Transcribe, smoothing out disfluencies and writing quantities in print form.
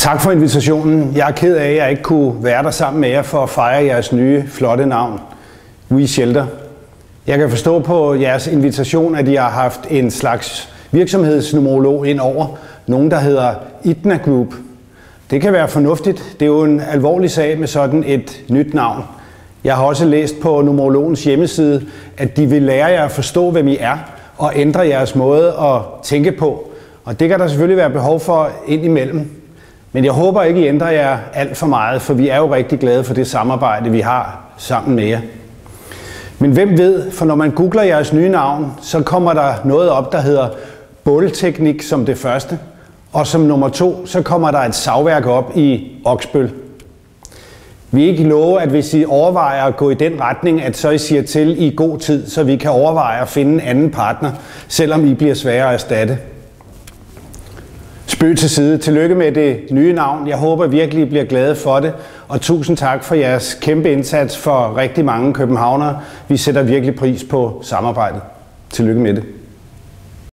Tak for invitationen. Jeg er ked af, at jeg ikke kunne være der sammen med jer for at fejre jeres nye, flotte navn, We Shelter. Jeg kan forstå på jeres invitation, at I har haft en slags virksomhedsnumerolog ind over. Nogen, der hedder Itna Group. Det kan være fornuftigt. Det er jo en alvorlig sag med sådan et nyt navn. Jeg har også læst på numerologens hjemmeside, at de vil lære jer at forstå, hvem I er, og ændre jeres måde at tænke på. Og det kan der selvfølgelig være behov for indimellem. Men jeg håber ikke, I ændrer jer alt for meget, for vi er jo rigtig glade for det samarbejde, vi har sammen med jer. Men hvem ved, for når man googler jeres nye navn, så kommer der noget op, der hedder bålteknik som det første. Og som nummer 2, så kommer der et savværk op i Oksbøl. Vi ikke love, at hvis I overvejer at gå i den retning, at så I siger til i god tid, så vi kan overveje at finde en anden partner, selvom I bliver svære at erstatte. Spøg til side. Tillykke med det nye navn. Jeg håber virkelig, I bliver glade for det. Og tusind tak for jeres kæmpe indsats for rigtig mange københavnere. Vi sætter virkelig pris på samarbejdet. Tillykke med det.